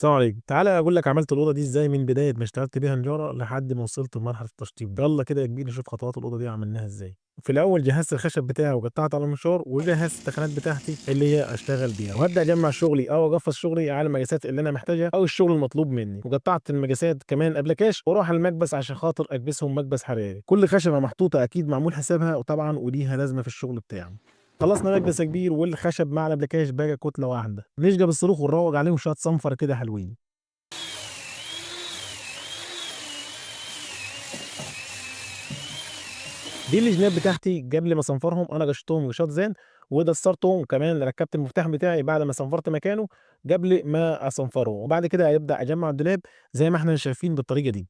السلام عليكم. تعالَ أقول لك عملت الأوضة دي إزاي من بداية ما اشتغلت بيها نجارة لحد ما وصلت لمرحلة التشطيب. يالّا كده يا كبير نشوف خطوات الأوضة دي عملناها إزاي. في الأول جهّزت الخشب بتاعي وقطّعت على المنشار، وجهّزت التخانات بتاعتي اللي هي أشتغل بيها، وهابدأ أجمّع شغلي أو أجفّص شغلي على المقاسات اللي أنا محتاجها أو الشغل المطلوب منّي، وقطّعت المقاسات كمان أبلكاش وأروح على المكبس عشان خاطر أكبسهم مكبس حراري. كل خشبة محطوطة أكيد معمول حسابها وطبعًا وليها لازمة في الشغل بتاعي. خلّصنا مكبس يا كبير والخشب مع الأبلكاش بقى كتلة واحدة، نشجى بالصاروخ ونروّج عليهم شوية صنفرة كده حلوين. دي الجناب بتاعتي قبل ما أصنفرهم أنا غشيتهم غشاء زان، ودسترتهم كمان ركبت المفتاح بتاعي بعد ما صنفرت مكانه قبل ما أصنفره، وبعد كده أبدأ أجمّع الدولاب زي ما إحنا شايفين بالطريقة دي.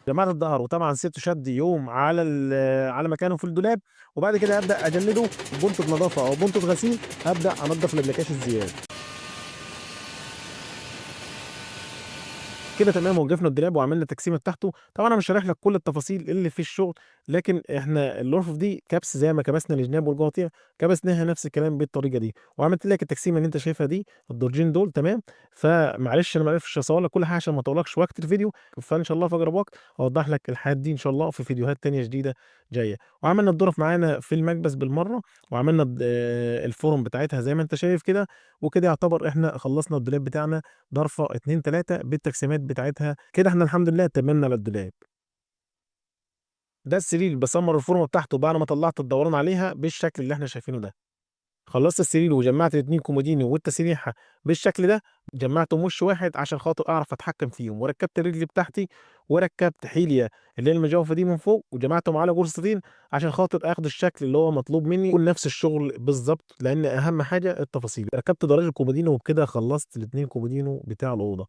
جمعت الضهر وطبعًا سِبته شد يوم على مكانه في الدولاب، وبعد كده أبدأ أجنّده ببُنطة نضافة أو بُنطة غسيل، أبدأ أنضّف الأبلكاش الزيادة. كده تمام ووقفنا الدولاب وعملنا التقسيمة بتاعته. طبعًا أنا مش هاشرح لك كل التفاصيل اللي في الشغل، لكن إحنا الرفوف دي كبس زي ما كبسنا الجناب والجواطيع، كبسناها نفس الكلام بالطريقة دي، وعملت لك التقسيمة اللي أنت شايفها دي، الدرجين دول تمام. فمعلش أنا ما عرفتش أصور لك كل حاجة عشان ما اطولكش وقت الفيديو، فإن شاء الله في أقرب وقت أوضح لك الحاجات دي إن شاء الله في فيديوهات تانية جديدة جاية. وعملنا الضرف معانا في المكبس بالمرة، وعملنا الفورم بتاعتها زي ما أنت شايف كده، وكده يعتبر إحنا خلصنا الدولاب بتاعنا ضرفة 2، 3 بالتقسيمات بتاعتها. كده إحنا الحمد لله تممنا على الدولاب. ده السرير اللي باسمّر الفورمة بتاعته بعد ما طلّعت الدوران عليها بالشكل اللي إحنا شايفينه ده. خلّصت السرير وجمّعت ال2 كومودينو والتسريحة بالشكل ده، جمّعتهم وِش واحد عشان خاطر أعرف أتحكّم فيهم، وركّبت الرجل بتاعتي، وركّبت حيليا اللي هي المجوفة دي من فوق، وجمعتهم على جرستين عشان خاطر آخد الشكل اللي هو مطلوب منّي يكون نفس الشغل بالضبط، لإن أهم حاجة التفاصيل. ركّبت دراج الكومودينو وبكده خلّصت ال2 كومودينو بتاع الأوضة.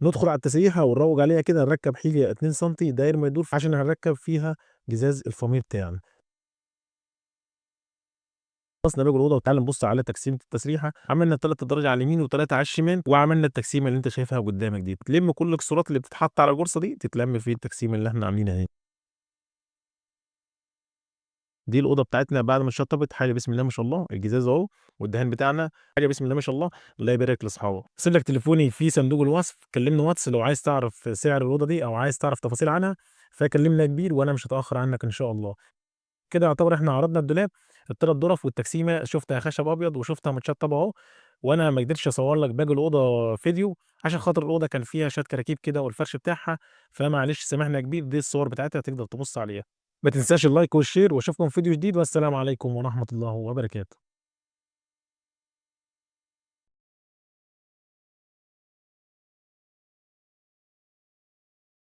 ندخل على التسريحة ونروّج عليها كده، نركّب حيليا 2 سنتي داير ما يدور عشان هنركّب فيها جزاز الفاميه بتاعنا. خلصنا باب الأوضة وتعالَ نبُص على تقسيمة التسريحة. عملنا 3 دراج على اليمين و3 على الشمال، وعملنا التقسيمة اللي أنت شايفها قدّامك دي. تلِم كل الإكسسوارات اللي بتتحط على الجرصة دي، تتلم في التقسيمة اللي إحنا عاملينها أهي. دي الأوضة بتاعتنا بعد ما اتشطّبت. حاجة بسم الله ما شاء الله، الجزاز أهو والدهان بتاعنا، حاجة بسم الله ما شاء الله. الله يبارك لأصحابها. هاسيب لك تليفوني في صندوق الوصف، كلمني واتس لو عايز تعرف سعر الأوضة دي أو عايز تعرف تفاصيل عنها، فكلمني يا كبير وأنا مش هاتأخر عنك إن شاء الله. كده يعتبر إحنا عرضنا الدولاب، ال3 ضُرف والتقسيمة شُفتها خشب أبيض وشُفتها متشطّبة أهو. وأنا ما قدرتش أصوّر لك باقي الأوضة فيديو عشان خاطر الأوضة كان فيها شوية كراكيب كده والفرش بتاعها، فمعلش سامحني يا كبير. دي الصور بتاعتها تقدر تبُص عليها. ما تنساش اللايك والشير واشوفكم في فيديو جديد والسلام عليكم ورحمة الله وبركاته.